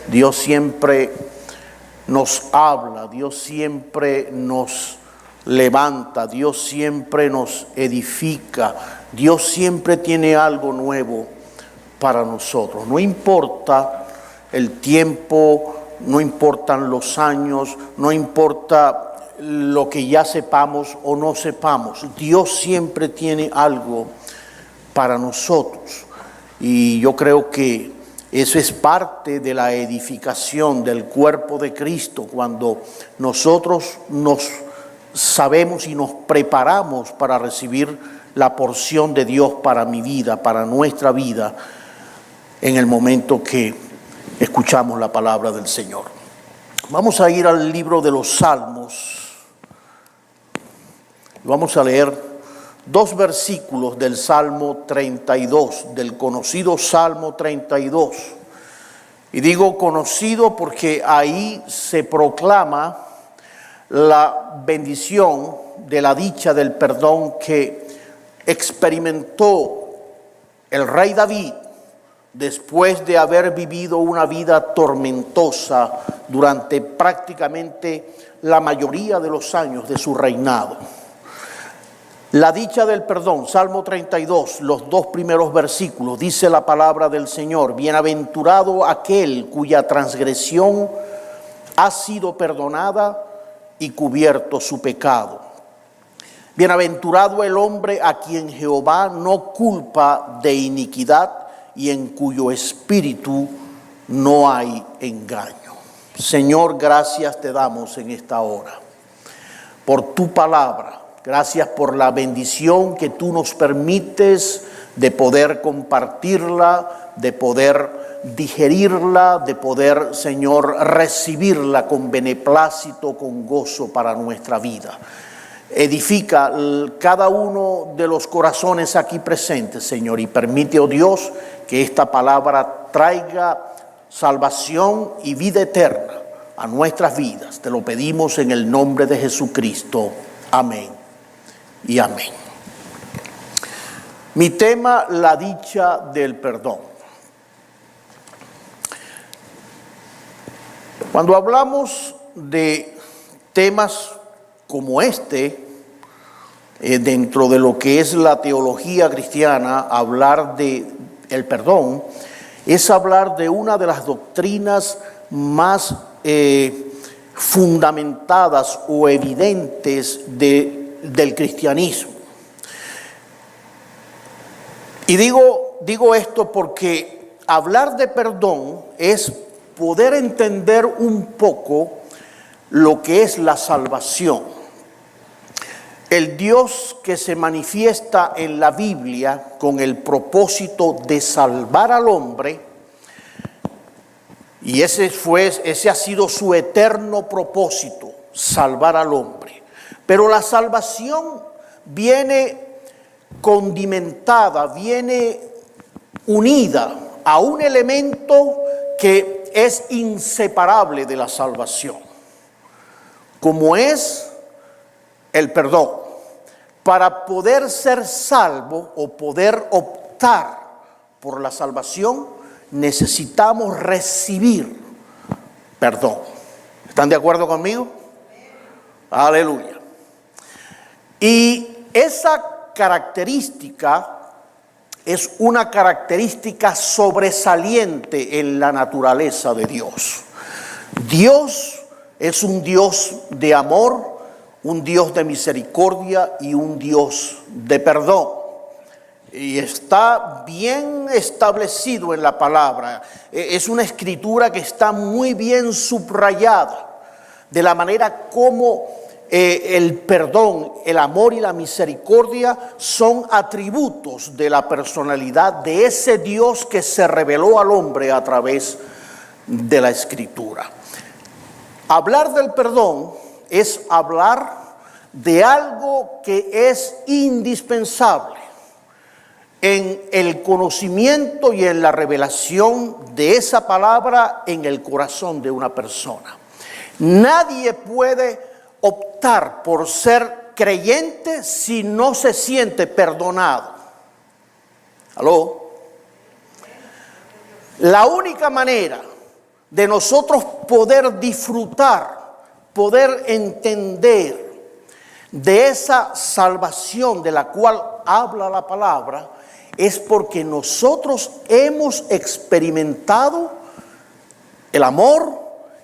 Dios siempre nos habla, Dios siempre nos levanta, Dios siempre nos edifica, Dios siempre tiene algo nuevo para nosotros. No importa el tiempo, no importan los años, no importa lo que ya sepamos o no sepamos, Dios siempre tiene algo para nosotros. Y yo creo que eso es parte de la edificación del cuerpo de Cristo, cuando nosotros nos sabemos y nos preparamos para recibir la porción de Dios para mi vida, para nuestra vida, en el momento que escuchamos la palabra del Señor. Vamos a ir al libro de los Salmos. Vamos a leer 2 versículos del Salmo 32, del conocido Salmo 32. Y digo conocido porque ahí se proclama la bendición de la dicha del perdón que experimentó el rey David después de haber vivido una vida tormentosa durante prácticamente la mayoría de los años de su reinado. La dicha del perdón, Salmo 32, los 2 primeros versículos, dice la palabra del Señor: bienaventurado aquel cuya transgresión ha sido perdonada y cubierto su pecado. Bienaventurado el hombre a quien Jehová no culpa de iniquidad y en cuyo espíritu no hay engaño. Señor, gracias te damos en esta hora por tu palabra. Gracias por la bendición que tú nos permites de poder compartirla, de poder digerirla, de poder, Señor, recibirla con beneplácito, con gozo para nuestra vida. Edifica cada uno de los corazones aquí presentes, Señor, y permite, oh Dios, que esta palabra traiga salvación y vida eterna a nuestras vidas. Te lo pedimos en el nombre de Jesucristo. Amén y amén. Mi tema, la dicha del perdón. Cuando hablamos de temas como este, dentro de lo que es la teología cristiana, hablar de el perdón es hablar de una de las doctrinas más fundamentadas o evidentes del cristianismo. Y digo esto porque hablar de perdón es poder entender un poco lo que es la salvación. El Dios que se manifiesta en la Biblia con el propósito de salvar al hombre, y ese ha sido su eterno propósito, salvar al hombre. Pero la salvación viene condimentada, viene unida a un elemento que es inseparable de la salvación, como es el perdón. Para poder ser salvo o poder optar por la salvación, necesitamos recibir perdón. ¿Están de acuerdo conmigo? Aleluya. Y esa característica es una característica sobresaliente en la naturaleza de Dios. Dios es un Dios de amor, un Dios de misericordia y un Dios de perdón. Y está bien establecido en la palabra. Es una escritura que está muy bien subrayada de la manera como el perdón, el amor y la misericordia son atributos de la personalidad de ese Dios que se reveló al hombre a través de la escritura. Hablar del perdón es hablar de algo que es indispensable en el conocimiento y en la revelación de esa palabra en el corazón de una persona. Nadie puede optar por ser creyente si no se siente perdonado. ¿Aló? La única manera de nosotros poder disfrutar, poder entender de esa salvación de la cual habla la palabra, es porque nosotros hemos experimentado el amor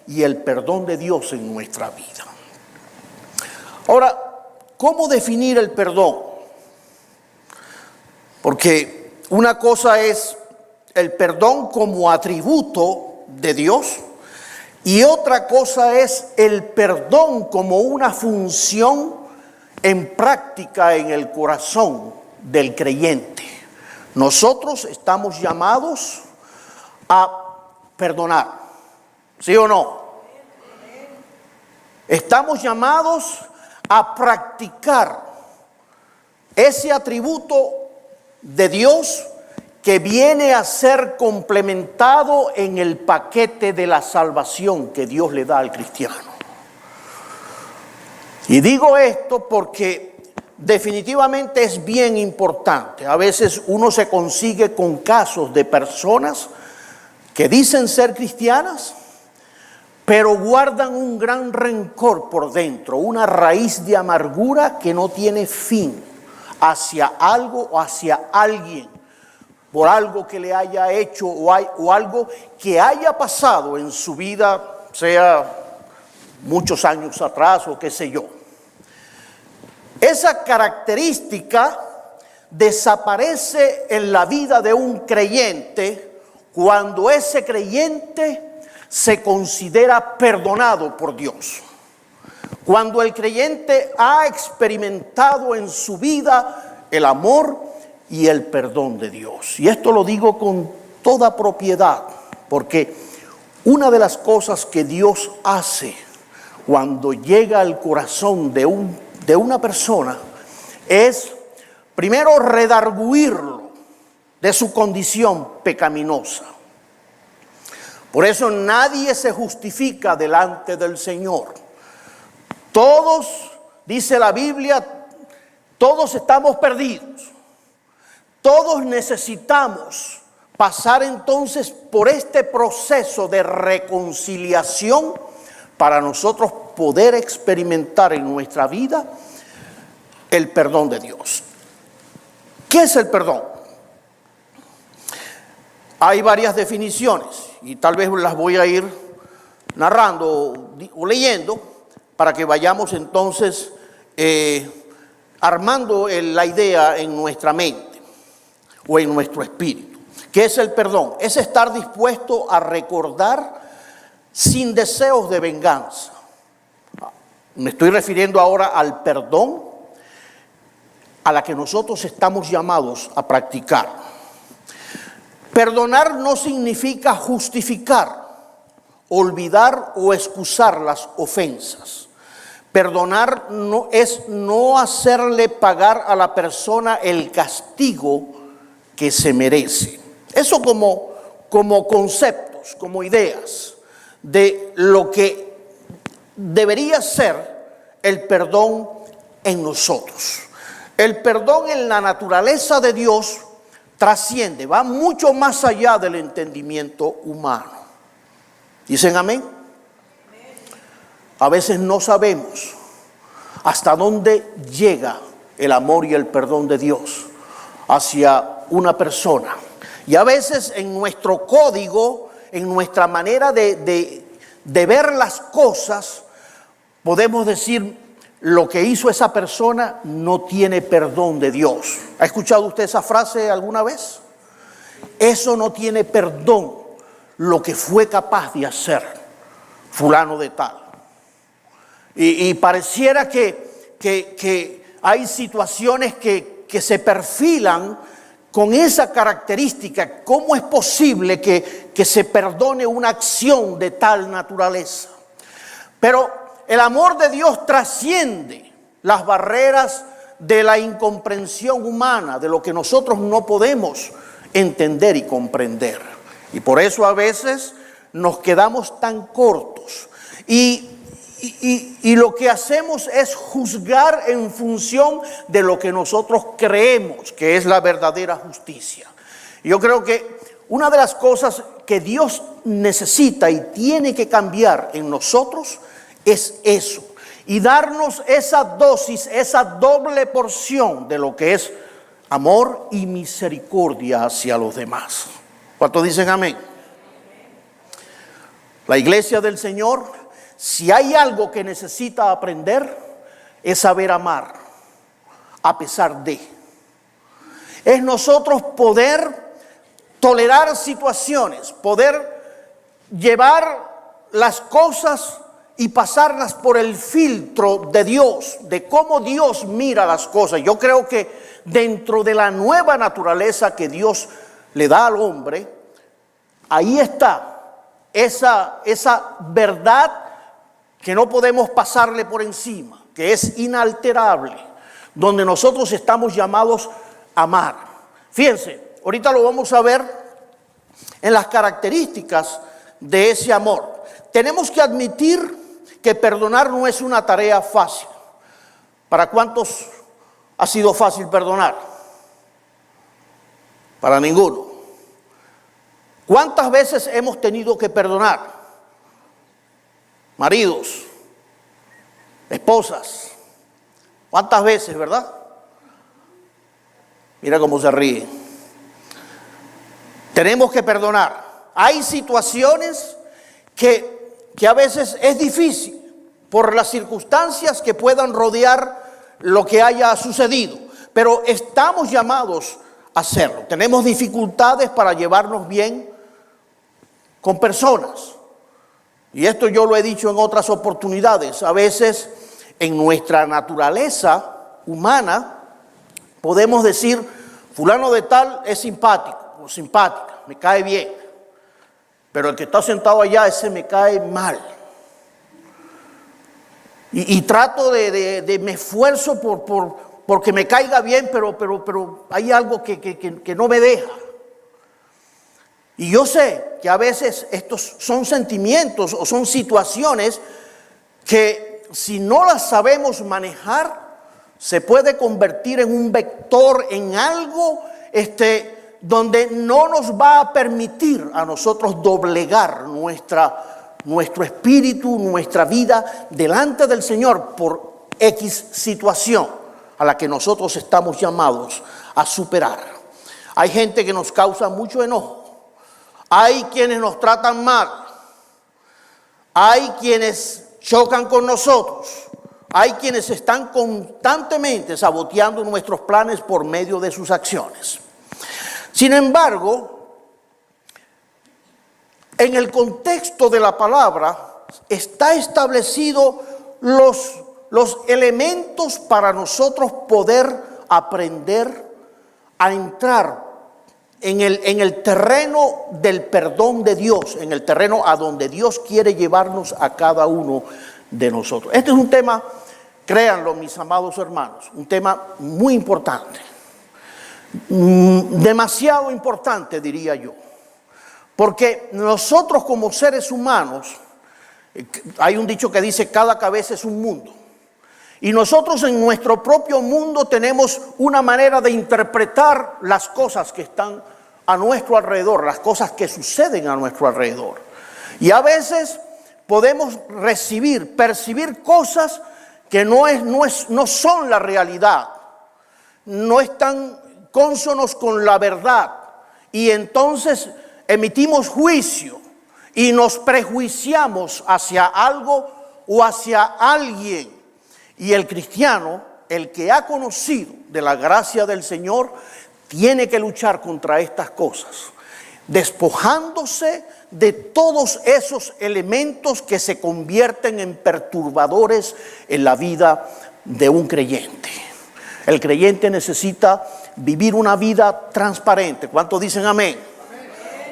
y el perdón de Dios en nuestra vida. Ahora, ¿cómo definir el perdón? Porque una cosa es el perdón como atributo de Dios y otra cosa es el perdón como una función en práctica en el corazón del creyente. Nosotros estamos llamados a perdonar, ¿sí o no? Estamos llamados a practicar ese atributo de Dios que viene a ser complementado en el paquete de la salvación que Dios le da al cristiano. Y digo esto porque definitivamente es bien importante. A veces uno se consigue con casos de personas que dicen ser cristianas, pero guardan un gran rencor por dentro, una raíz de amargura que no tiene fin hacia algo o hacia alguien, por algo que le haya hecho o algo que haya pasado en su vida, sea muchos años atrás o qué sé yo. Esa característica desaparece en la vida de un creyente cuando ese creyente se considera perdonado por Dios. Cuando el creyente ha experimentado en su vida el amor y el perdón de Dios. Y esto lo digo con toda propiedad, porque una de las cosas que Dios hace cuando llega al corazón de una persona es primero redarguirlo de su condición pecaminosa. Por eso nadie se justifica delante del Señor. Todos, dice la Biblia, todos estamos perdidos. Todos necesitamos pasar entonces por este proceso de reconciliación para nosotros poder experimentar en nuestra vida el perdón de Dios. ¿Qué es el perdón? Hay varias definiciones y tal vez las voy a ir narrando o leyendo para que vayamos entonces armando la idea en nuestra mente o en nuestro espíritu. ¿Qué es el perdón? Es estar dispuesto a recordar sin deseos de venganza. Me estoy refiriendo ahora al perdón a la que nosotros estamos llamados a practicar. Perdonar no significa justificar, olvidar o excusar las ofensas. Perdonar no es no hacerle pagar a la persona el castigo que se merece. Eso como conceptos, como ideas de lo que debería ser el perdón en nosotros. El perdón en la naturaleza de Dios trasciende, va mucho más allá del entendimiento humano. ¿Dicen amén? A veces no sabemos hasta dónde llega el amor y el perdón de Dios hacia una persona. Y a veces en nuestro código, en nuestra manera de ver las cosas, podemos decir: lo que hizo esa persona no tiene perdón de Dios. ¿Ha escuchado usted esa frase alguna vez? Eso no tiene perdón, lo que fue capaz de hacer fulano de tal. Y pareciera que hay situaciones que se perfilan con esa característica. ¿Cómo es posible que se perdone una acción de tal naturaleza? Pero el amor de Dios trasciende las barreras de la incomprensión humana, de lo que nosotros no podemos entender y comprender. Y por eso a veces nos quedamos tan cortos. Y lo que hacemos es juzgar en función de lo que nosotros creemos que es la verdadera justicia. Yo creo que una de las cosas que Dios necesita y tiene que cambiar en nosotros es eso. Y darnos esa dosis, esa doble porción de lo que es amor y misericordia hacia los demás. ¿Cuántos dicen amén? La iglesia del Señor, si hay algo que necesita aprender, es saber amar a pesar de. Es nosotros poder tolerar situaciones, poder llevar las cosas y pasarlas por el filtro de Dios, de cómo Dios mira las cosas. Yo creo que dentro de la nueva naturaleza que Dios le da al hombre, ahí está esa verdad que no podemos pasarle por encima, que es inalterable, donde nosotros estamos llamados a amar. Fíjense, ahorita lo vamos a ver en las características de ese amor. Tenemos que admitir que perdonar no es una tarea fácil. ¿Para cuántos ha sido fácil perdonar? Para ninguno. ¿Cuántas veces hemos tenido que perdonar? Maridos, esposas. ¿Cuántas veces, verdad? Mira cómo se ríe. Tenemos que perdonar. Hay situaciones que a veces es difícil por las circunstancias que puedan rodear lo que haya sucedido, pero estamos llamados a hacerlo. Tenemos dificultades para llevarnos bien con personas, y esto yo lo he dicho en otras oportunidades. A veces en nuestra naturaleza humana podemos decir, fulano de tal es simpático o simpática, me cae bien, pero el que está sentado allá, ese me cae mal. Y trato me esfuerzo porque me caiga bien, pero hay algo que no me deja. Y yo sé que a veces estos son sentimientos o son situaciones que si no las sabemos manejar, se puede convertir en un vector, en algo donde no nos va a permitir a nosotros doblegar nuestro espíritu, nuestra vida delante del Señor por X situación a la que nosotros estamos llamados a superar. Hay gente que nos causa mucho enojo. Hay quienes nos tratan mal. Hay quienes chocan con nosotros. Hay quienes están constantemente saboteando nuestros planes por medio de sus acciones. Sin embargo, en el contexto de la palabra está establecido los elementos para nosotros poder aprender a entrar en el terreno del perdón de Dios, en el terreno a donde Dios quiere llevarnos a cada uno de nosotros. Este es un tema, créanlo mis amados hermanos, un tema muy importante, demasiado importante diría yo, porque nosotros como seres humanos, hay un dicho que dice cada cabeza es un mundo, y nosotros en nuestro propio mundo tenemos una manera de interpretar las cosas que están a nuestro alrededor, las cosas que suceden a nuestro alrededor, y a veces podemos percibir cosas que no son la realidad, no están cónsonos con la verdad, y entonces emitimos juicio y nos prejuiciamos hacia algo o hacia alguien. Y el cristiano, el que ha conocido de la gracia del Señor, tiene que luchar contra estas cosas, despojándose de todos esos elementos que se convierten en perturbadores en la vida de un creyente. El creyente necesita vivir una vida transparente. ¿Cuántos dicen amén?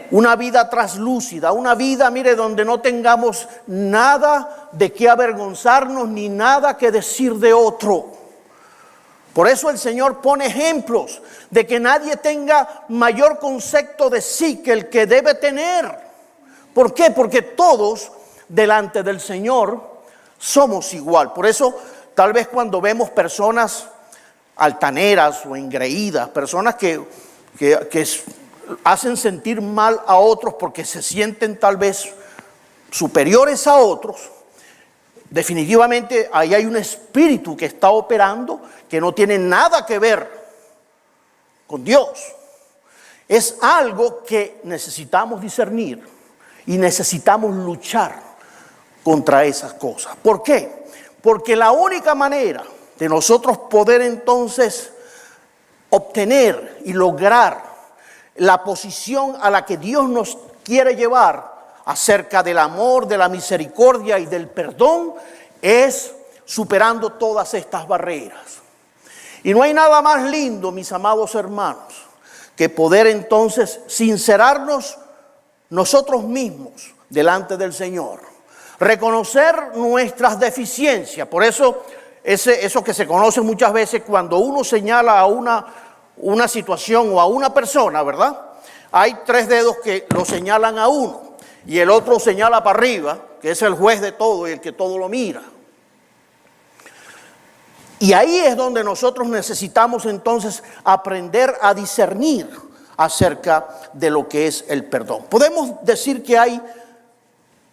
Una vida traslúcida, una vida, mire, donde no tengamos nada de qué avergonzarnos ni nada que decir de otro. Por eso el Señor pone ejemplos de que nadie tenga mayor concepto de sí que el que debe tener. ¿Por qué? Porque todos delante del Señor somos igual. Por eso tal vez cuando vemos personas altaneras o engreídas, personas que hacen sentir mal a otros porque se sienten tal vez superiores a otros, definitivamente ahí hay un espíritu que está operando que no tiene nada que ver con Dios. Es algo que necesitamos discernir y necesitamos luchar contra esas cosas. ¿Por qué? Porque la única manera de nosotros poder entonces obtener y lograr la posición a la que Dios nos quiere llevar acerca del amor, de la misericordia y del perdón es superando todas estas barreras. Y no hay nada más lindo, mis amados hermanos, que poder entonces sincerarnos nosotros mismos delante del Señor, reconocer nuestras deficiencias. Por eso, eso que se conoce muchas veces cuando uno señala a una situación o a una persona, ¿verdad? Hay 3 dedos que lo señalan a uno y el otro señala para arriba, que es el juez de todo y el que todo lo mira. Y ahí es donde nosotros necesitamos entonces aprender a discernir acerca de lo que es el perdón. Podemos decir que hay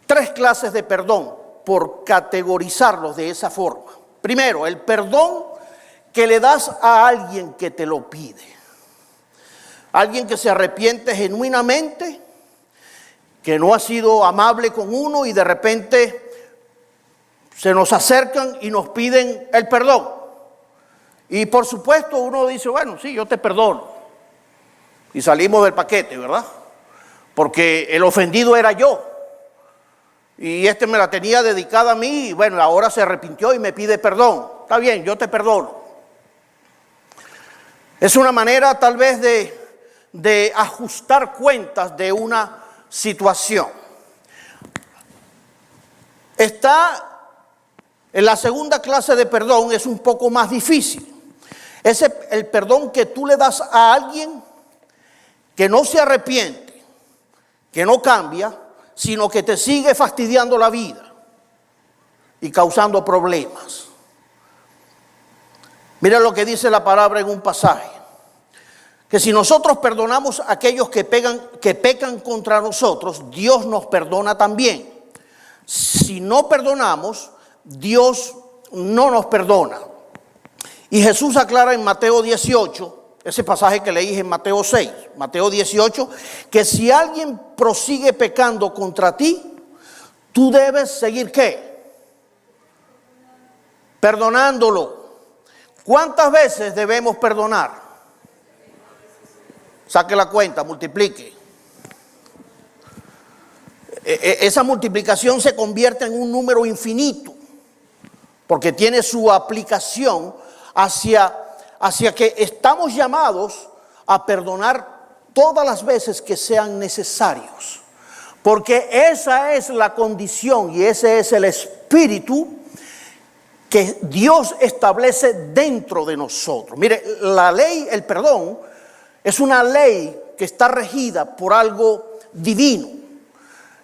3 clases de perdón, por categorizarlos de esa forma. Primero, el perdón que le das a alguien que te lo pide. Alguien que se arrepiente genuinamente, que no ha sido amable con uno y de repente se nos acercan y nos piden el perdón. Y por supuesto uno dice, bueno, sí, yo te perdono. Y salimos del paquete, ¿verdad? Porque el ofendido era yo. Y me la tenía dedicada a mí y bueno, ahora se arrepintió y me pide perdón. Está bien, yo te perdono. Es una manera tal vez de ajustar cuentas de una situación. Está en la segunda clase de perdón, es un poco más difícil. Es el perdón que tú le das a alguien que no se arrepiente, que no cambia, sino que te sigue fastidiando la vida y causando problemas. Mira lo que dice la palabra en un pasaje, que si nosotros perdonamos a aquellos que pecan contra nosotros, Dios nos perdona también. Si no perdonamos, Dios no nos perdona. Y Jesús aclara en Mateo 18, ese pasaje que leí en Mateo 6, Mateo 18, que si alguien prosigue pecando contra ti, tú debes seguir ¿qué? Perdonándolo. ¿Cuántas veces debemos perdonar? Saque la cuenta, multiplique. Esa multiplicación se convierte en un número infinito, porque tiene su aplicación hacia que estamos llamados a perdonar todas las veces que sean necesarios, porque esa es la condición y ese es el espíritu que Dios establece dentro de nosotros. Mire, la ley, el perdón, es una ley que está regida por algo divino.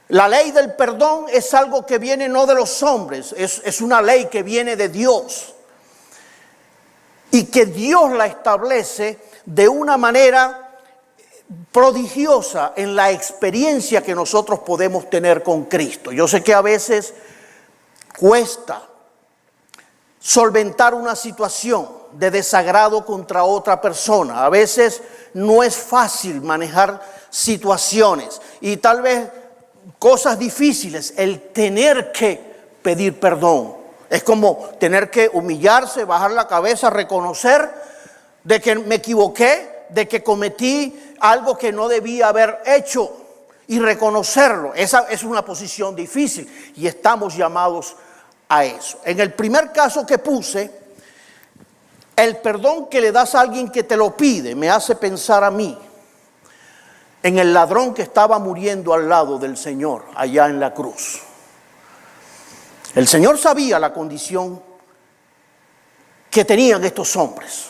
La ley del perdón es algo que viene no de los hombres, es una ley que viene de Dios. Y que Dios la establece de una manera prodigiosa en la experiencia que nosotros podemos tener con Cristo. Yo sé que a veces cuesta solventar una situación de desagrado contra otra persona. A veces no es fácil manejar situaciones y tal vez cosas difíciles, el tener que pedir perdón. Es como tener que humillarse, bajar la cabeza, reconocer de que me equivoqué, de que cometí algo que no debía haber hecho y reconocerlo. Esa es una posición difícil y estamos llamados a eso. En el primer caso que puse, el perdón que le das a alguien que te lo pide me hace pensar a mí en el ladrón que estaba muriendo al lado del Señor allá en la cruz. El Señor sabía la condición que tenían estos hombres.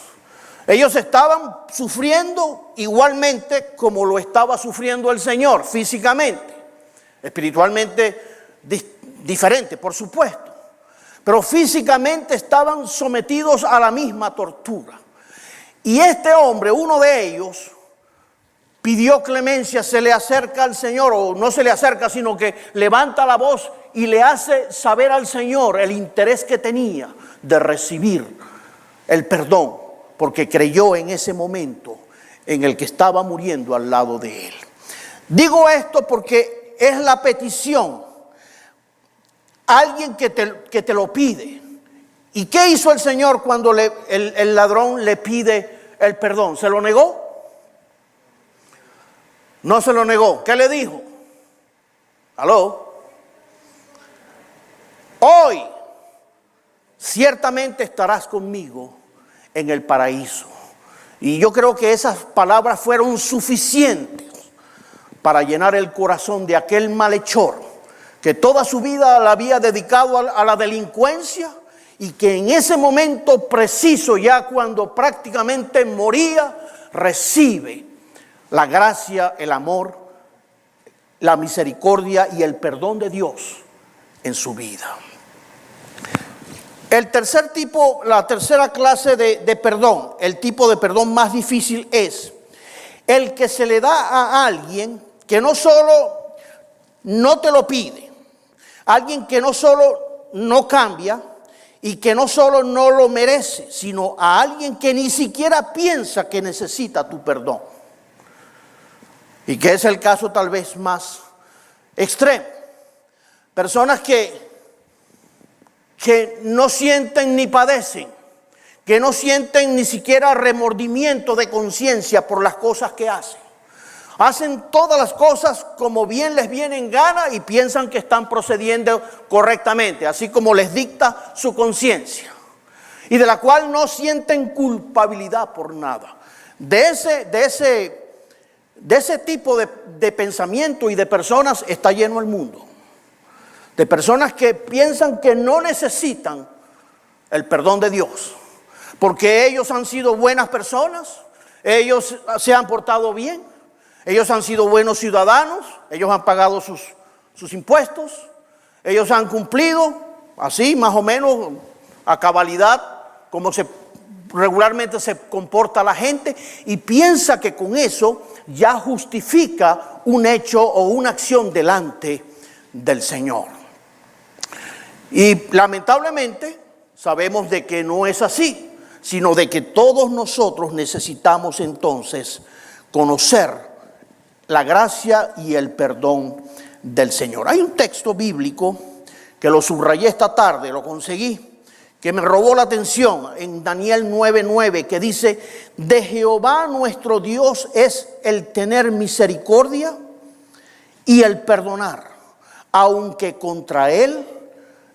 Ellos estaban sufriendo igualmente como lo estaba sufriendo el Señor, físicamente, espiritualmente diferente, por supuesto. Pero físicamente estaban sometidos a la misma tortura. Y este hombre, uno de ellos, pidió clemencia, se le acerca al Señor, o no se le acerca, sino que levanta la voz y le hace saber al Señor el interés que tenía de recibir el perdón, porque creyó en ese momento en el que estaba muriendo al lado de él. Digo esto porque es la petición, alguien que te lo pide. ¿Y qué hizo el Señor cuando el ladrón le pide el perdón? ¿Se lo negó? No se lo negó. ¿Qué le dijo? ¿Aló? Hoy ciertamente estarás conmigo en el paraíso. Y yo creo que esas palabras fueron suficientes para llenar el corazón de aquel malhechor que toda su vida la había dedicado a la delincuencia, y que en ese momento preciso, ya cuando prácticamente moría, recibe la gracia, el amor, la misericordia y el perdón de Dios en su vida. El tercer tipo, la tercera clase de perdón, el tipo de perdón más difícil es el que se le da a alguien que no solo no te lo pide, alguien que no solo no cambia y que no solo no lo merece, sino a alguien que ni siquiera piensa que necesita tu perdón. Y que es el caso tal vez más extremo. Personas que no sienten ni padecen, que no sienten ni siquiera remordimiento de conciencia por las cosas que hacen. Hacen todas las cosas como bien les viene en gana y piensan que están procediendo correctamente, así como les dicta su conciencia, y de la cual no sienten culpabilidad por nada. De ese tipo de pensamiento y de personas está lleno el mundo. De personas que piensan que no necesitan el perdón de Dios, porque ellos han sido buenas personas, ellos se han portado bien, ellos han sido buenos ciudadanos, ellos han pagado sus impuestos, ellos han cumplido así más o menos a cabalidad como regularmente se comporta la gente, y piensa que con eso ya justifica un hecho o una acción delante del Señor. Y lamentablemente sabemos de que no es así, sino de que todos nosotros necesitamos entonces conocer la gracia y el perdón del Señor. Hay un texto bíblico que lo subrayé esta tarde, lo conseguí, que me robó la atención, en Daniel 9:9, que dice: de Jehová nuestro Dios es el tener misericordia y el perdonar, aunque contra él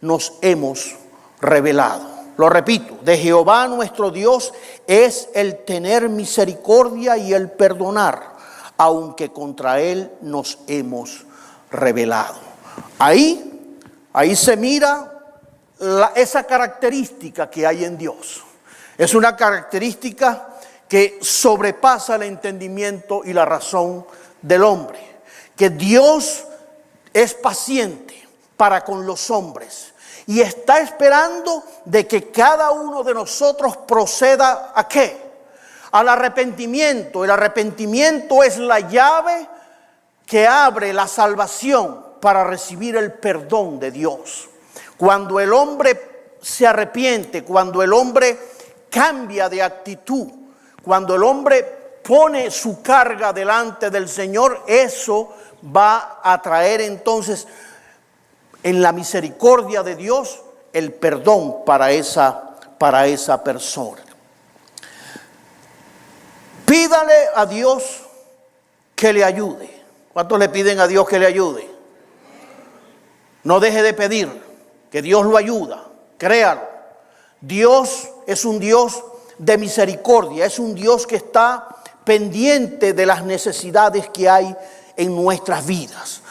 nos hemos rebelado. Lo repito, de Jehová nuestro Dios es el tener misericordia y el perdonar, aunque contra él nos hemos rebelado. Ahí se mira esa característica que hay en Dios. Es una característica que sobrepasa el entendimiento y la razón del hombre. Que Dios es paciente para con los hombres y está esperando de que cada uno de nosotros proceda ¿a qué? Al arrepentimiento. El arrepentimiento es la llave que abre la salvación para recibir el perdón de Dios. Cuando el hombre se arrepiente, cuando el hombre cambia de actitud, cuando el hombre pone su carga delante del Señor, eso va a traer entonces en la misericordia de Dios el perdón para esa persona. Pídale a Dios que le ayude. ¿Cuántos le piden a Dios que le ayude? No deje de pedir, que Dios lo ayuda, créalo. Dios es un Dios de misericordia, es un Dios que está pendiente de las necesidades que hay en nuestras vidas.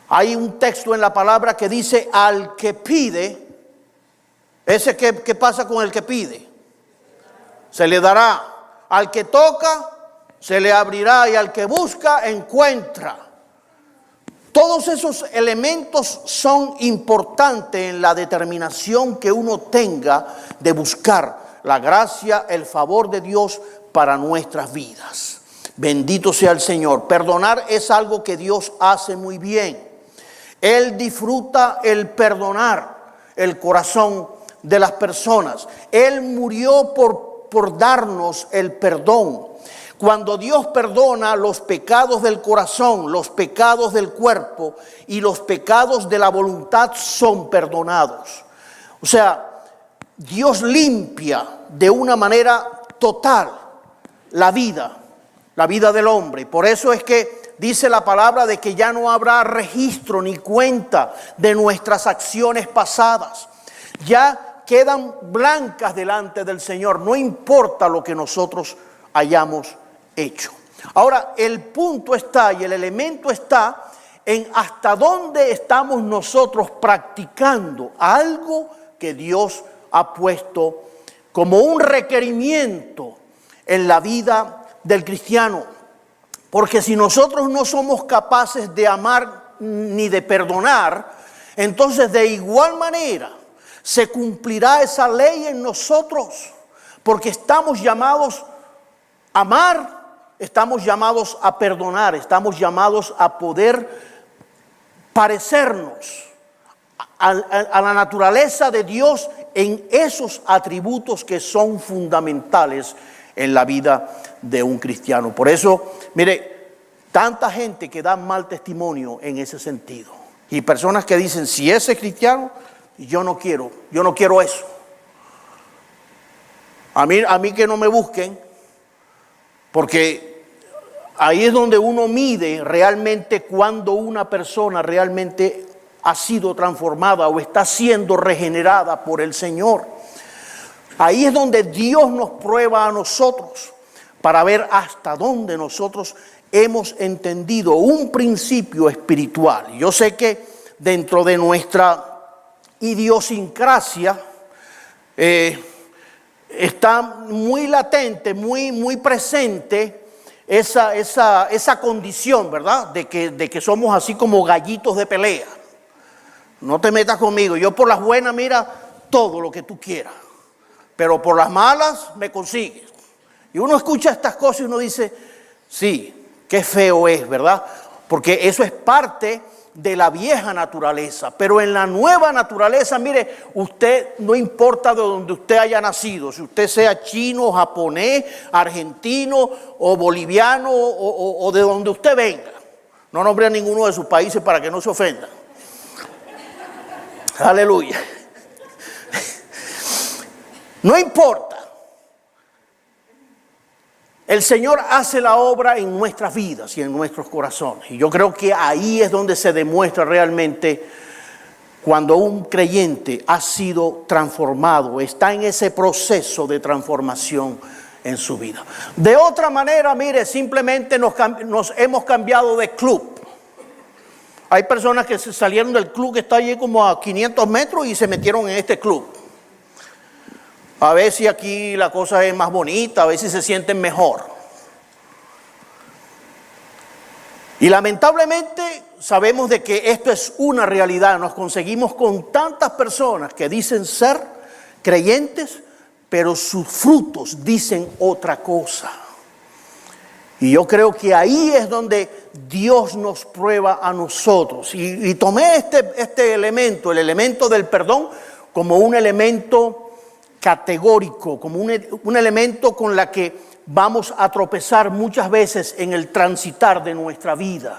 Hay un texto en la palabra que dice: al que pide, ese ¿qué pasa con el que pide? Se le dará. Al que toca, se le abrirá, y al que busca, encuentra. Todos esos elementos son importantes en la determinación que uno tenga de buscar la gracia, el favor de Dios para nuestras vidas. Bendito sea el Señor. Perdonar es algo que Dios hace muy bien. Él disfruta el perdonar el corazón de las personas. Él murió por darnos el perdón. Cuando Dios perdona los pecados del corazón, los pecados del cuerpo y los pecados de la voluntad son perdonados. O sea, Dios limpia de una manera total la vida del hombre. Por eso es que dice la palabra de que ya no habrá registro ni cuenta de nuestras acciones pasadas. Ya quedan blancas delante del Señor, no importa lo que nosotros hayamos hecho. Ahora, el punto está y el elemento está en hasta dónde estamos nosotros practicando algo que Dios ha puesto como un requerimiento en la vida del cristiano. Porque si nosotros no somos capaces de amar ni de perdonar, entonces de igual manera se cumplirá esa ley en nosotros. Porque estamos llamados a amar, estamos llamados a perdonar, estamos llamados a poder parecernos a la naturaleza de Dios en esos atributos que son fundamentales en la vida de un cristiano. Por eso, mire, tanta gente que da mal testimonio en ese sentido. Y personas que dicen, si ese es cristiano, yo no quiero eso. A mí que no me busquen, porque ahí es donde uno mide realmente cuando una persona realmente ha sido transformada o está siendo regenerada por el Señor. Ahí es donde Dios nos prueba a nosotros para ver hasta dónde nosotros hemos entendido un principio espiritual. Yo sé que dentro de nuestra idiosincrasia está muy latente, muy presente esa condición, ¿verdad? De que somos así como gallitos de pelea. No te metas conmigo, yo por las buenas, mira, todo lo que tú quieras, pero por las malas me consigues. Y uno escucha estas cosas y uno dice, sí, qué feo es, ¿verdad? Porque eso es parte de la vieja naturaleza. Pero en la nueva naturaleza, mire, usted no importa de donde usted haya nacido, si usted sea chino, japonés, argentino o boliviano o de donde usted venga. No nombre a ninguno de sus países para que no se ofenda. Aleluya. No importa. El Señor hace la obra en nuestras vidas y en nuestros corazones. Y yo creo que ahí es donde se demuestra realmente cuando un creyente ha sido transformado, está en ese proceso de transformación en su vida. De otra manera, mire, simplemente nos hemos cambiado de club. Hay personas que se salieron del club que está allí como a 500 metros y se metieron en este club. A ver si aquí la cosa es más bonita, a ver si se sienten mejor. Y lamentablemente sabemos de que esto es una realidad. Nos conseguimos con tantas personas que dicen ser creyentes, pero sus frutos dicen otra cosa. Y yo creo que ahí es donde Dios nos prueba a nosotros. Y tomé este elemento, el elemento del perdón, como un elemento categórico, como un elemento con la que vamos a tropezar muchas veces en el transitar de nuestra vida.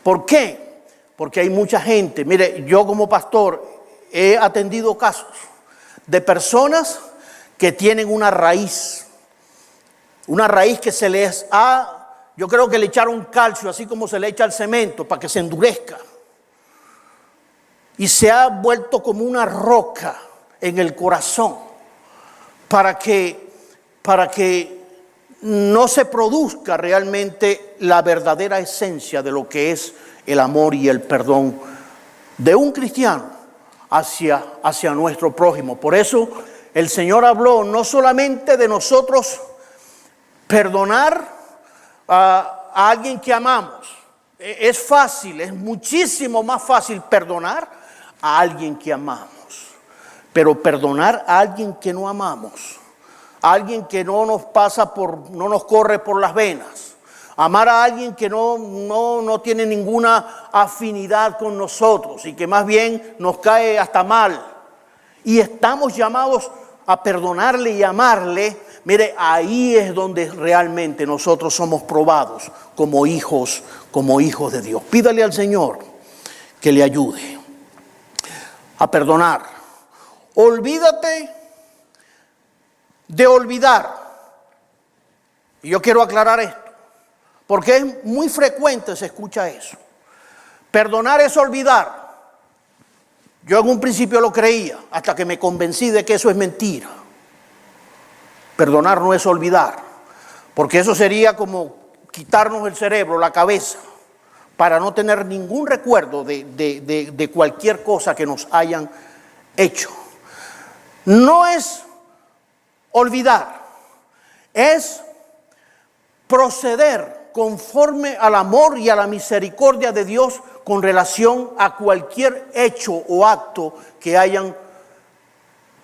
¿Por qué? Porque hay mucha gente. Mire, yo como pastor he atendido casos de personas que tienen una raíz que se les yo creo que le echaron calcio, así como se le echa el cemento, para que se endurezca. Y se ha vuelto como una roca en el corazón, para que no se produzca realmente la verdadera esencia de lo que es el amor y el perdón de un cristiano hacia nuestro prójimo. Por eso el Señor habló no solamente de nosotros perdonar a alguien que amamos. Es fácil, es muchísimo más fácil perdonar a alguien que amamos. Pero perdonar a alguien que no amamos, a alguien que no nos corre por las venas, Amar a alguien que no tiene ninguna afinidad con nosotros y que más bien nos cae hasta mal. Y estamos llamados a perdonarle y amarle. Mire, ahí es donde realmente nosotros somos probados como hijos de Dios. Pídale al Señor que le ayude a perdonar. Olvídate de olvidar. Y yo quiero aclarar esto, porque es muy frecuente se escucha eso. Perdonar es olvidar. Yo en un principio lo creía, hasta que me convencí de que eso es mentira. Perdonar no es olvidar, porque eso sería como quitarnos el cerebro, la cabeza, para no tener ningún recuerdo de cualquier cosa que nos hayan hecho. No es olvidar, es proceder conforme al amor y a la misericordia de Dios con relación a cualquier hecho o acto que hayan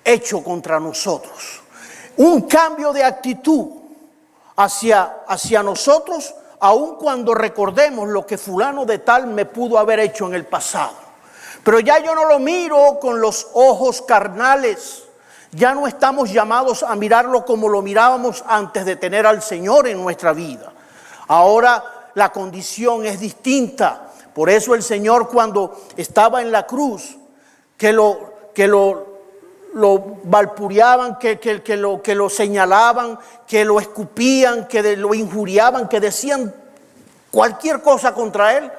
hecho contra nosotros. Un cambio de actitud hacia nosotros, aun cuando recordemos lo que fulano de tal me pudo haber hecho en el pasado. Pero ya yo no lo miro con los ojos carnales. Ya no estamos llamados a mirarlo como lo mirábamos antes de tener al Señor en nuestra vida. Ahora la condición es distinta. Por eso el Señor, cuando estaba en la cruz, que lo valpuriaban, que lo señalaban, que lo escupían, que lo injuriaban, que decían cualquier cosa contra él,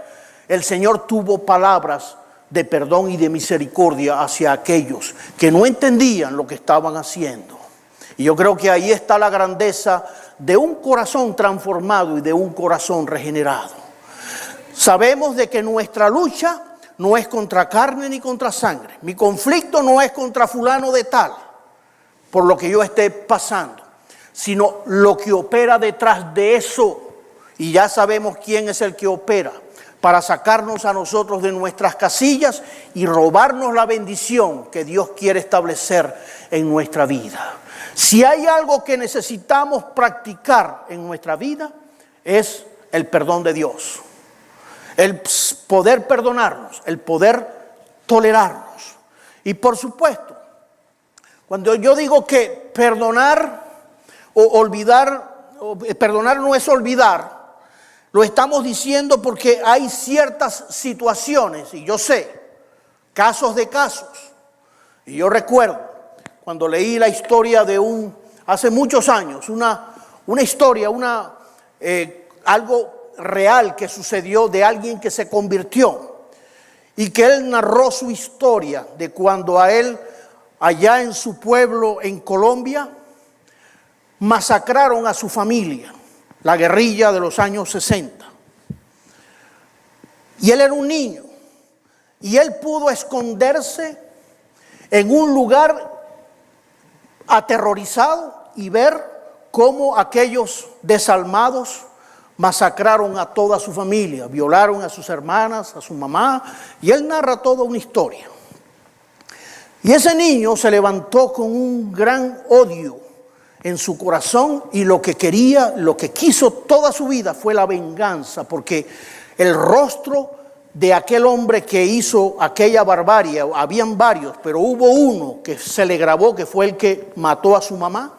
el Señor tuvo palabras de perdón y de misericordia hacia aquellos que no entendían lo que estaban haciendo. Y yo creo que ahí está la grandeza de un corazón transformado y de un corazón regenerado. Sabemos de que nuestra lucha no es contra carne ni contra sangre. Mi conflicto no es contra fulano de tal, por lo que yo esté pasando, sino lo que opera detrás de eso. Y ya sabemos quién es el que opera para sacarnos a nosotros de nuestras casillas y robarnos la bendición que Dios quiere establecer en nuestra vida. Si hay algo que necesitamos practicar en nuestra vida, es el perdón de Dios. El poder perdonarnos, el poder tolerarnos. Y por supuesto, cuando yo digo que perdonar o olvidar, perdonar no es olvidar, lo estamos diciendo porque hay ciertas situaciones, y yo sé, casos de casos. Y yo recuerdo cuando leí la historia de hace muchos años, una historia, algo real que sucedió de alguien que se convirtió y que él narró su historia de cuando a él, allá en su pueblo en Colombia, masacraron a su familia. La guerrilla de los años 60. Y él era un niño. Y él pudo esconderse en un lugar aterrorizado y ver cómo aquellos desalmados masacraron a toda su familia, violaron a sus hermanas, a su mamá. Y él narra toda una historia. Y ese niño se levantó con un gran odio en su corazón, y lo que quiso toda su vida fue la venganza, porque el rostro de aquel hombre que hizo aquella barbarie, habían varios, pero hubo uno que se le grabó, que fue el que mató a su mamá,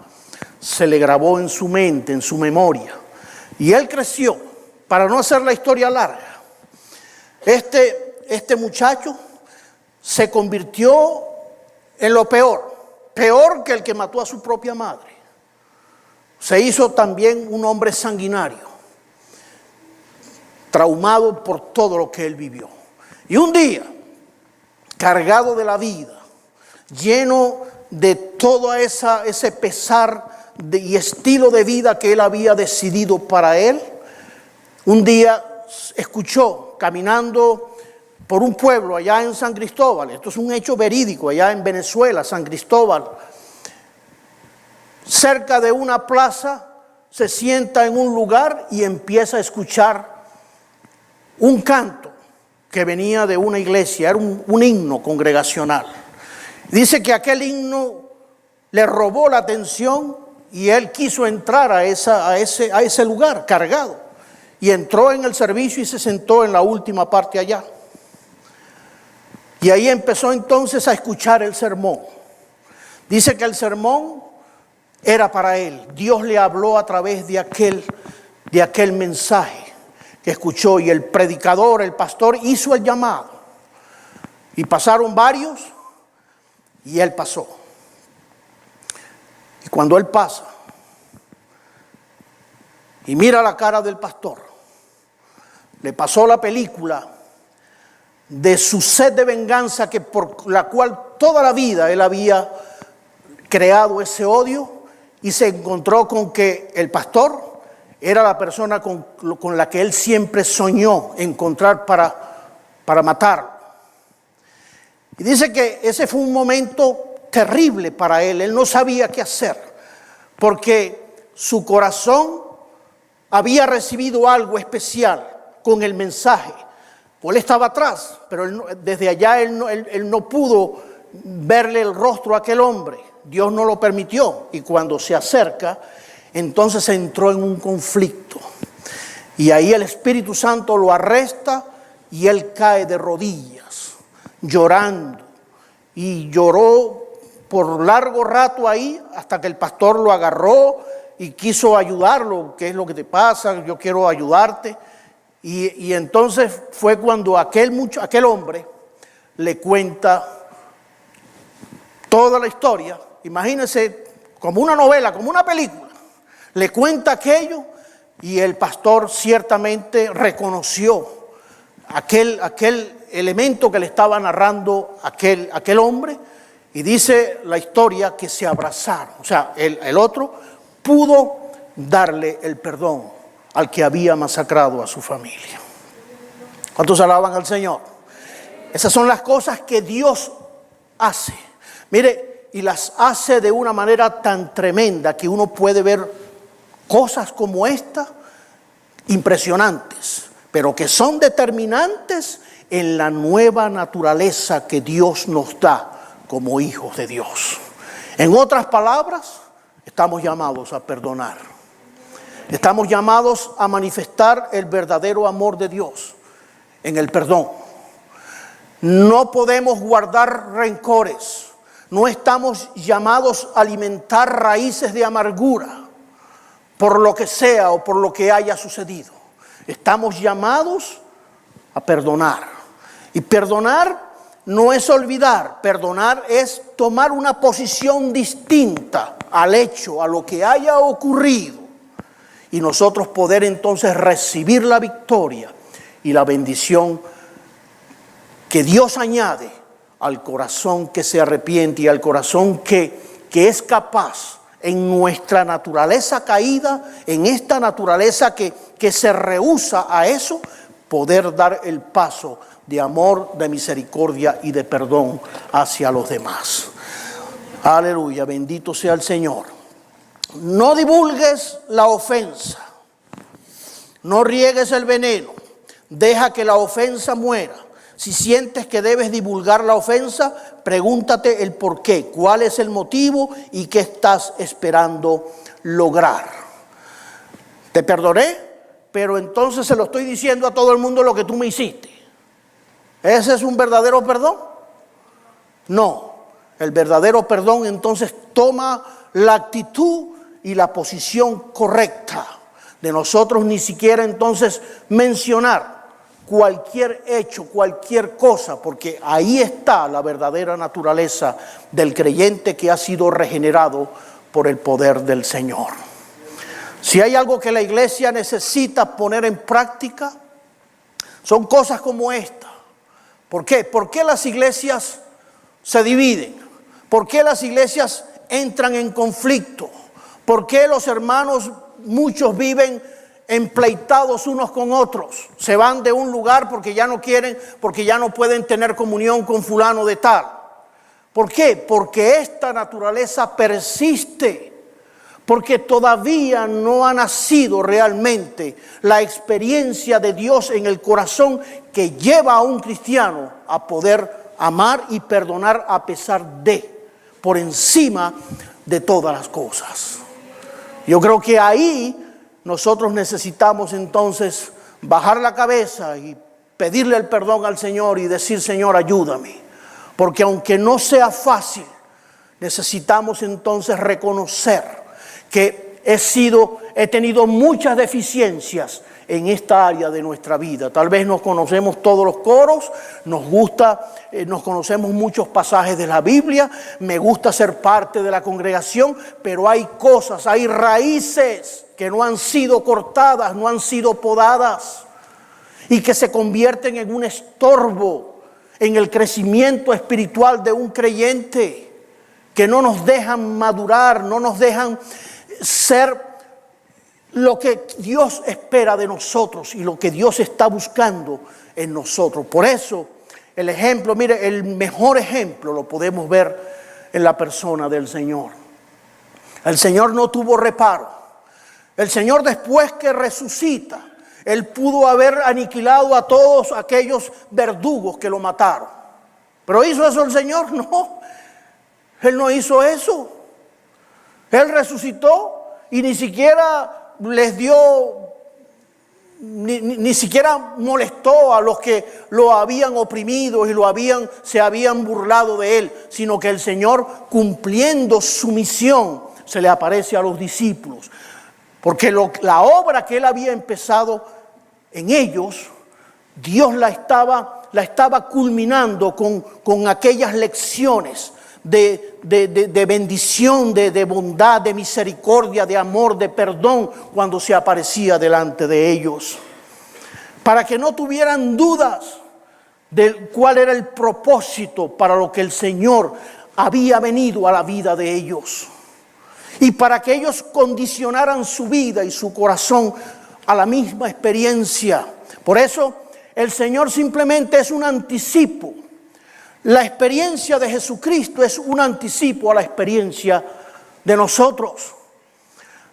se le grabó en su mente, en su memoria. Y él creció, para no hacer la historia larga. Este muchacho se convirtió en lo peor que el que mató a su propia madre. Se hizo también un hombre sanguinario, traumado por todo lo que él vivió. Y un día, cargado de la vida, lleno de todo ese pesar y estilo de vida que él había decidido para él, un día escuchó, caminando por un pueblo allá en San Cristóbal, esto es un hecho verídico, allá en Venezuela, San Cristóbal, cerca de una plaza, se sienta en un lugar y empieza a escuchar un canto que venía de una iglesia, era un himno congregacional. Dice que aquel himno le robó la atención y él quiso entrar a ese lugar cargado. y entró en el servicio y se sentó en la última parte allá. Y ahí empezó entonces a escuchar el sermón. Dice que el sermón era para él. Dios le habló a través de aquel mensaje que escuchó, y el predicador, el pastor, hizo el llamado. Y pasaron varios y él pasó. Y cuando él pasa y mira la cara del pastor, le pasó la película de su sed de venganza, que por la cual toda la vida él había creado ese odio, y se encontró con que el pastor era la persona con la que él siempre soñó encontrar para matarlo. Y dice que ese fue un momento terrible para él. Él no sabía qué hacer, porque su corazón había recibido algo especial con el mensaje. Él estaba atrás, pero desde allá él no pudo verle el rostro a aquel hombre. Dios no lo permitió. Y cuando se acerca, entonces entró en un conflicto. Y ahí el Espíritu Santo lo arresta y él cae de rodillas, llorando. Y lloró por largo rato ahí, hasta que el pastor lo agarró y quiso ayudarlo. ¿Qué es lo que te pasa? Yo quiero ayudarte. Y entonces fue cuando aquel hombre le cuenta toda la historia. Imagínense, como una novela, como una película. Le cuenta aquello, y el pastor ciertamente reconoció aquel elemento que le estaba narrando aquel hombre, y dice la historia que se abrazaron. O sea, el otro pudo darle el perdón al que había masacrado a su familia. ¿Cuántos alaban al Señor? Esas son las cosas que Dios hace. Mire, y las hace de una manera tan tremenda que uno puede ver cosas como esta, impresionantes, pero que son determinantes en la nueva naturaleza que Dios nos da como hijos de Dios. En otras palabras, estamos llamados a perdonar. Estamos llamados a manifestar el verdadero amor de Dios en el perdón. No podemos guardar rencores. No estamos llamados a alimentar raíces de amargura por lo que sea o por lo que haya sucedido. Estamos llamados a perdonar. Y perdonar no es olvidar. Perdonar es tomar una posición distinta al hecho, a lo que haya ocurrido. Y nosotros poder entonces recibir la victoria y la bendición que Dios añade al corazón que se arrepiente y al corazón que es capaz, en nuestra naturaleza caída, en esta naturaleza que se rehúsa a eso, poder dar el paso de amor, de misericordia y de perdón hacia los demás. Aleluya, bendito sea el Señor. No divulgues la ofensa, no riegues el veneno, deja que la ofensa muera. Si sientes que debes divulgar la ofensa, pregúntate el por qué, cuál es el motivo y qué estás esperando lograr. Te perdoné, pero entonces se lo estoy diciendo a todo el mundo lo que tú me hiciste. ¿Ese es un verdadero perdón? No, el verdadero perdón entonces toma la actitud y la posición correcta de nosotros ni siquiera entonces mencionar cualquier hecho, cualquier cosa, porque ahí está la verdadera naturaleza del creyente que ha sido regenerado por el poder del Señor. Si hay algo que la iglesia necesita poner en práctica, son cosas como esta. ¿Por qué? ¿Por qué las iglesias se dividen? ¿Por qué las iglesias entran en conflicto? ¿Por qué los hermanos, muchos viven empleitados unos con otros? Se van de un lugar porque ya no quieren, porque ya no pueden tener comunión con fulano de tal. ¿Por qué? Porque esta naturaleza persiste, porque todavía no ha nacido realmente la experiencia de Dios en el corazón que lleva a un cristiano a poder amar y perdonar a pesar de, por encima de todas las cosas. Yo creo que ahí nosotros necesitamos entonces bajar la cabeza y pedirle el perdón al Señor y decir: Señor, ayúdame. Porque aunque no sea fácil, necesitamos entonces reconocer que he tenido muchas deficiencias en esta área de nuestra vida. Tal vez nos conocemos todos los coros, nos conocemos muchos pasajes de la Biblia, me gusta ser parte de la congregación, pero hay cosas, hay raíces que no han sido cortadas, no han sido podadas y que se convierten en un estorbo en el crecimiento espiritual de un creyente, que no nos dejan madurar, no nos dejan ser lo que Dios espera de nosotros y lo que Dios está buscando en nosotros. Por eso el ejemplo, mire, el mejor ejemplo lo podemos ver en la persona del Señor. El Señor no tuvo reparo. El Señor, después que resucita, Él pudo haber aniquilado a todos aquellos verdugos que lo mataron. ¿Pero hizo eso el Señor? No, Él no hizo eso. Él resucitó y ni siquiera les dio, ni siquiera molestó a los que lo habían oprimido y se habían burlado de Él, sino que el Señor, cumpliendo su misión, se le aparece a los discípulos. Porque la obra que Él había empezado en ellos, Dios la estaba culminando con aquellas lecciones de bendición, de bondad, de misericordia, de amor, de perdón, cuando se aparecía delante de ellos. Para que no tuvieran dudas de cuál era el propósito para lo que el Señor había venido a la vida de ellos. Y para que ellos condicionaran su vida y su corazón a la misma experiencia. Por eso el Señor simplemente es un anticipo. La experiencia de Jesucristo es un anticipo a la experiencia de nosotros.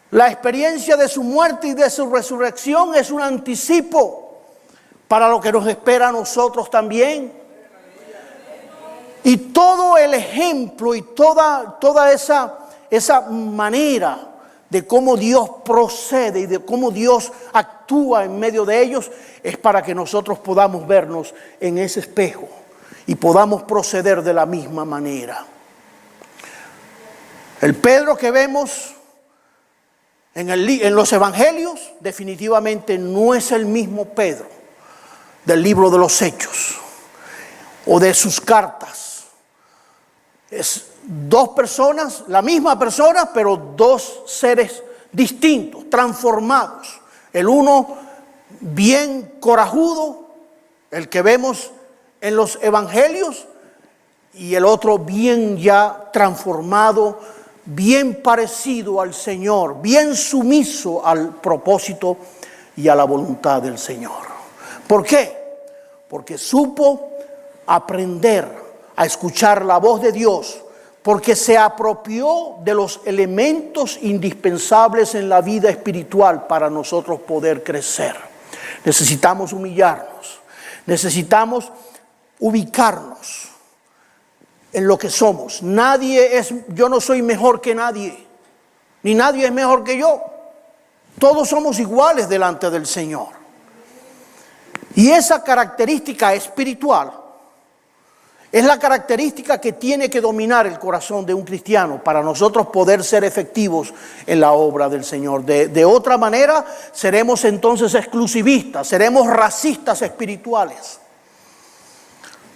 La experiencia de su muerte y de su resurrección es un anticipo para lo que nos espera a nosotros también. Y todo el ejemplo y toda esa manera de cómo Dios procede y de cómo Dios actúa en medio de ellos es para que nosotros podamos vernos en ese espejo y podamos proceder de la misma manera. El Pedro que vemos en los evangelios definitivamente no es el mismo Pedro del libro de los Hechos o de sus cartas. Es dos personas, la misma persona, pero dos seres distintos, transformados. El uno bien corajudo, el que vemos en los evangelios, y el otro bien ya transformado, bien parecido al Señor, bien sumiso al propósito y a la voluntad del Señor. ¿Por qué? Porque supo aprender a escuchar la voz de Dios, porque se apropió de los elementos indispensables en la vida espiritual para nosotros poder crecer. Necesitamos humillarnos, necesitamos ubicarnos en lo que somos. Yo no soy mejor que nadie, ni nadie es mejor que yo. Todos somos iguales delante del Señor. Y esa característica espiritual es la característica que tiene que dominar el corazón de un cristiano para nosotros poder ser efectivos en la obra del Señor. De otra manera, seremos entonces exclusivistas, seremos racistas espirituales.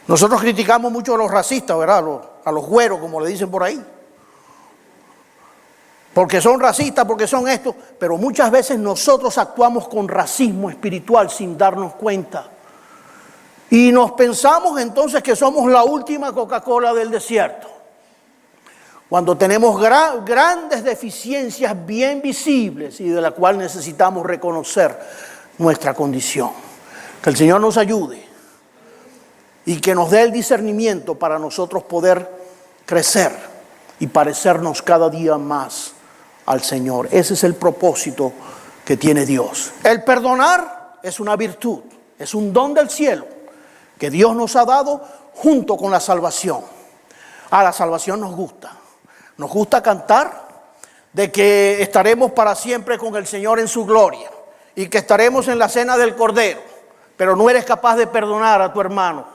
Nosotros criticamos mucho a los racistas, ¿verdad? A los güeros, como le dicen por ahí. Porque son racistas, porque son esto. Pero muchas veces nosotros actuamos con racismo espiritual sin darnos cuenta. Y nos pensamos entonces que somos la última Coca-Cola del desierto. Cuando tenemos grandes deficiencias bien visibles y de la cual necesitamos reconocer nuestra condición. Que el Señor nos ayude y que nos dé el discernimiento para nosotros poder crecer y parecernos cada día más al Señor. Ese es el propósito que tiene Dios. El perdonar es una virtud, es un don del cielo que Dios nos ha dado junto con la salvación. A la salvación nos gusta cantar de que estaremos para siempre con el Señor en su gloria y que estaremos en la cena del Cordero, pero no eres capaz de perdonar a tu hermano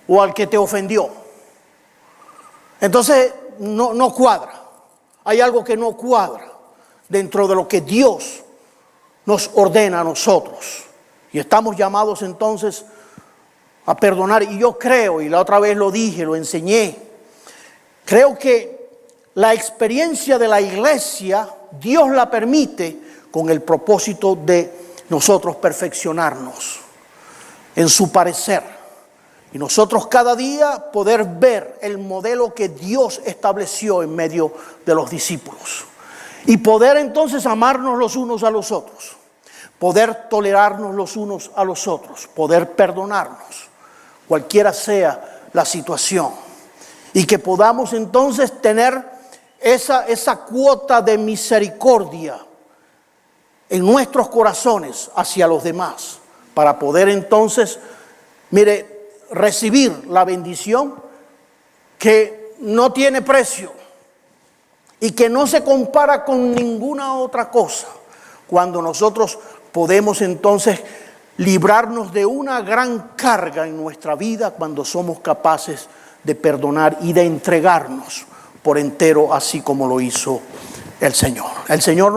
o al que te ofendió. Entonces no cuadra. Hay algo que no cuadra dentro de lo que Dios nos ordena a nosotros. Y estamos llamados entonces a perdonar. Y yo creo, y la otra vez lo dije, lo enseñé, creo que la experiencia de la iglesia, Dios la permite con el propósito de nosotros perfeccionarnos en su parecer. Y nosotros cada día poder ver el modelo que Dios estableció en medio de los discípulos. Y poder entonces amarnos los unos a los otros. Poder tolerarnos los unos a los otros. Poder perdonarnos, cualquiera sea la situación. Y que podamos entonces tener esa cuota de misericordia en nuestros corazones hacia los demás, para poder entonces, recibir la bendición que no tiene precio y que no se compara con ninguna otra cosa, cuando nosotros podemos entonces librarnos de una gran carga en nuestra vida, cuando somos capaces de perdonar y de entregarnos por entero, así como lo hizo el Señor. El Señor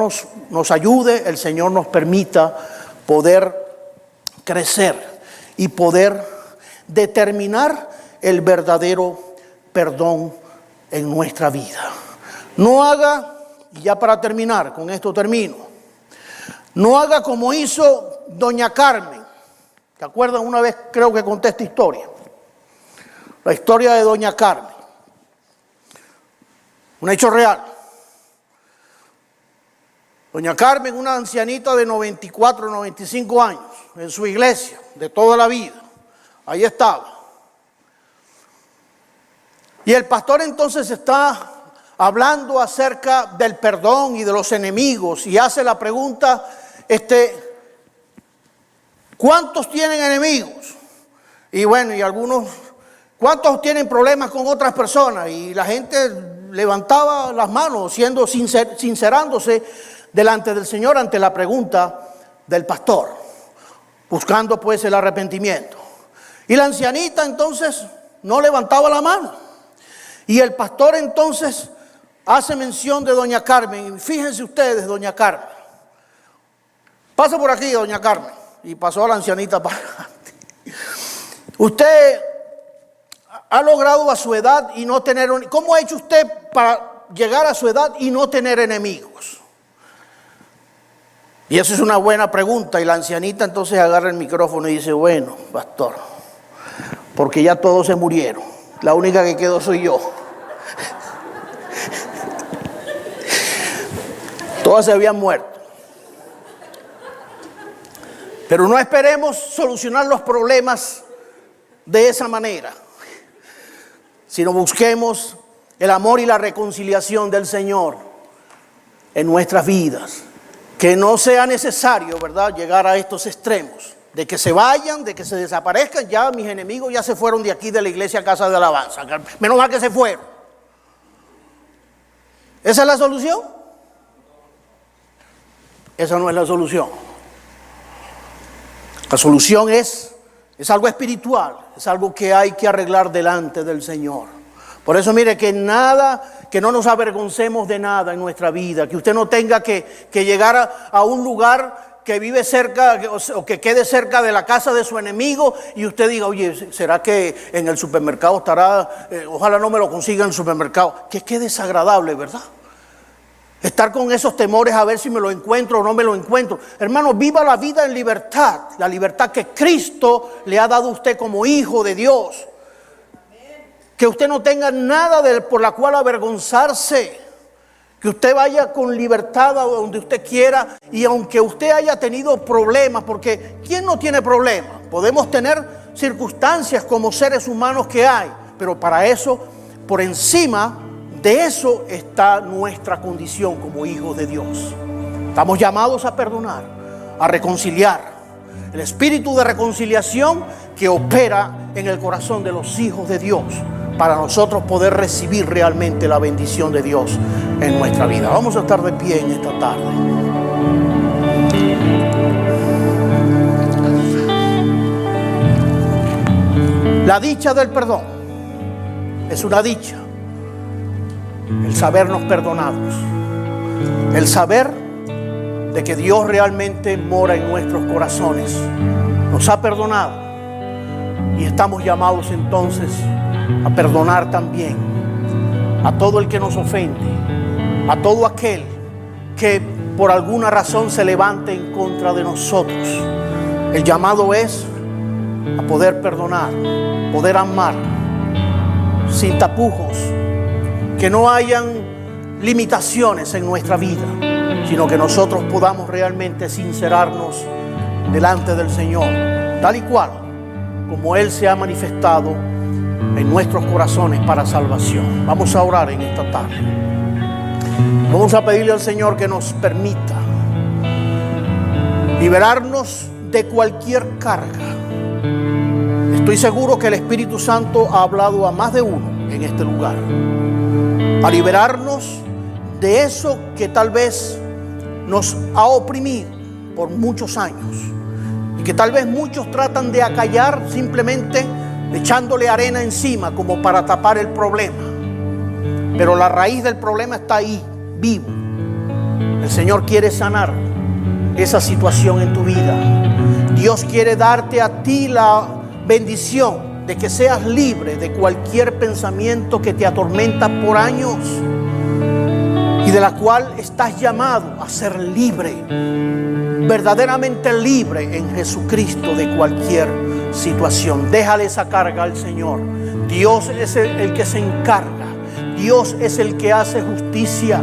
nos ayude, el Señor nos permita poder crecer y poder determinar el verdadero perdón en nuestra vida. No haga, y ya para terminar, con esto termino, no haga como hizo doña Carmen. ¿Te acuerdan? Una vez creo que conté esta historia. La historia de doña Carmen. Un hecho real. Doña Carmen, una ancianita de 94, 95 años, en su iglesia, de toda la vida. Ahí estaba. Y el pastor entonces está hablando acerca del perdón y de los enemigos y hace la pregunta, ¿cuántos tienen enemigos? Y bueno, y algunos, ¿cuántos tienen problemas con otras personas? Y la gente levantaba las manos, sincerándose delante del Señor ante la pregunta del pastor, buscando pues el arrepentimiento. Y la ancianita entonces no levantaba la mano. Y el pastor entonces hace mención de doña Carmen. Fíjense ustedes, doña Carmen. Pasa por aquí, doña Carmen. Y pasó a la ancianita para adelante. Usted ha logrado a su edad y no tener... ¿Cómo ha hecho usted para llegar a su edad y no tener enemigos? Y eso es una buena pregunta. Y la ancianita entonces agarra el micrófono y dice, bueno, pastor, porque ya todos se murieron. La única que quedó soy yo. Todas se habían muerto. Pero no esperemos solucionar los problemas de esa manera, sino busquemos el amor y la reconciliación del Señor en nuestras vidas. Que no sea necesario, ¿verdad?, llegar a estos extremos, de que se vayan, de que se desaparezcan. Ya mis enemigos ya se fueron de aquí de la iglesia Casa de Alabanza. Menos mal que se fueron. ¿Esa es la solución? Esa no es la solución. La solución es algo espiritual, es algo que hay que arreglar delante del Señor. Por eso mire que no nos avergoncemos de nada en nuestra vida, que usted no tenga que llegar a un lugar que vive cerca o que quede cerca de la casa de su enemigo y usted diga, oye, ¿será que en el supermercado estará? Ojalá no me lo consiga en el supermercado. Que desagradable, ¿verdad? Estar con esos temores a ver si me lo encuentro o no me lo encuentro. Hermano, viva la vida en libertad, la libertad que Cristo le ha dado a usted como hijo de Dios. Que usted no tenga nada por la cual avergonzarse. Que usted vaya con libertad a donde usted quiera. Y aunque usted haya tenido problemas, porque ¿quién no tiene problemas? Podemos tener circunstancias como seres humanos que hay. Pero para eso, por encima de eso está nuestra condición como hijos de Dios. Estamos llamados a perdonar, a reconciliar. El espíritu de reconciliación que opera en el corazón de los hijos de Dios para nosotros poder recibir realmente la bendición de Dios en nuestra vida. Vamos a estar de pie en esta tarde. La dicha del perdón es una dicha. El sabernos perdonados. El saber de que Dios realmente mora en nuestros corazones. Nos ha perdonado. Y estamos llamados entonces a perdonar también a todo el que nos ofende, a todo aquel que por alguna razón se levante en contra de nosotros. El llamado es a poder perdonar, poder amar sin tapujos, que no hayan limitaciones en nuestra vida, sino que nosotros podamos realmente sincerarnos delante del Señor, tal y cual como Él se ha manifestado en nuestros corazones para salvación. Vamos a orar en esta tarde. Vamos a pedirle al Señor que nos permita liberarnos de cualquier carga. Estoy seguro que el Espíritu Santo ha hablado a más de uno en este lugar, a liberarnos de eso que tal vez nos ha oprimido por muchos años y que tal vez muchos tratan de acallar simplemente echándole arena encima como para tapar el problema. Pero la raíz del problema está ahí, vivo. El Señor quiere sanar esa situación en tu vida. Dios quiere darte a ti la bendición de que seas libre de cualquier pensamiento que te atormenta por años y de la cual estás llamado a ser libre, verdaderamente libre en Jesucristo de cualquier situación. Déjale esa carga al Señor. Dios es el que se encarga. Dios es el que hace justicia.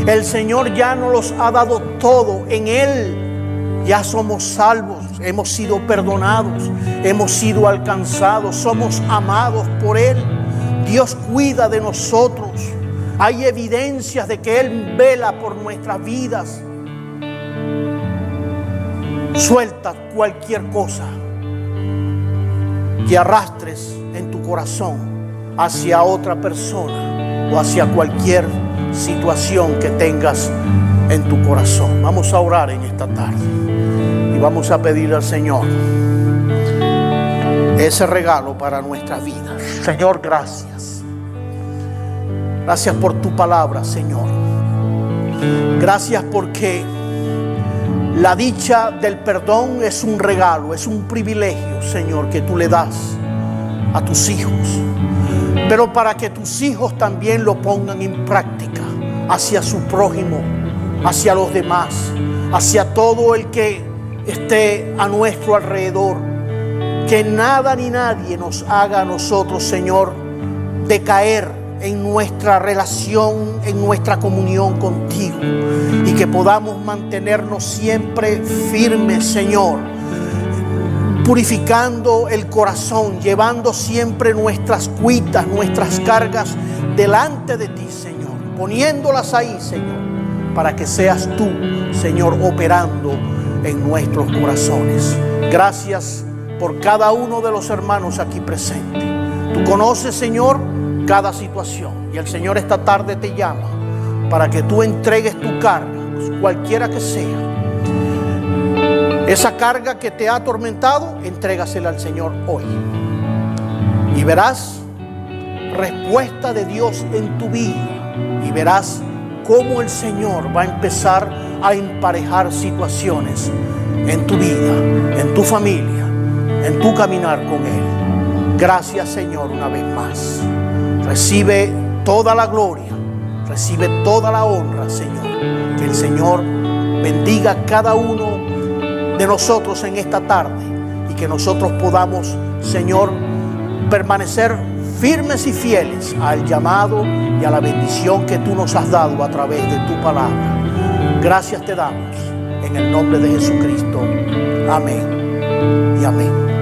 El Señor ya nos los ha dado todo. En Él ya somos salvos, hemos sido perdonados, hemos sido alcanzados, somos amados por Él. Dios cuida de nosotros. Hay evidencias de que Él vela por nuestras vidas. Suelta cualquier cosa que arrastres en tu corazón hacia otra persona o hacia cualquier situación que tengas en tu corazón. Vamos a orar en esta tarde y vamos a pedirle al Señor ese regalo para nuestras vidas. Señor, gracias. Gracias por tu palabra, Señor. Gracias porque la dicha del perdón es un regalo, es un privilegio, Señor, que tú le das a tus hijos. Pero para que tus hijos también lo pongan en práctica hacia su prójimo, hacia los demás, hacia todo el que esté a nuestro alrededor. Que nada ni nadie nos haga a nosotros, Señor, decaer en nuestra relación, en nuestra comunión contigo, y que podamos mantenernos siempre firmes, Señor, purificando el corazón, llevando siempre nuestras cuitas, nuestras cargas delante de ti, Señor, poniéndolas ahí, Señor, para que seas tú, Señor, operando en nuestros corazones. Gracias por cada uno de los hermanos aquí presentes. Tú conoces, Señor, cada situación, y el Señor esta tarde te llama para que tú entregues tu carga, cualquiera que sea. Esa carga que te ha atormentado, entrégasela al Señor hoy y verás respuesta de Dios en tu vida, y verás cómo el Señor va a empezar a emparejar situaciones en tu vida, en tu familia, en tu caminar con Él. Gracias, Señor, una vez más. Recibe toda la gloria, recibe toda la honra, Señor. Que el Señor bendiga a cada uno de nosotros en esta tarde, y que nosotros podamos, Señor, permanecer firmes y fieles al llamado y a la bendición que tú nos has dado a través de tu palabra. Gracias te damos en el nombre de Jesucristo. Amén y amén.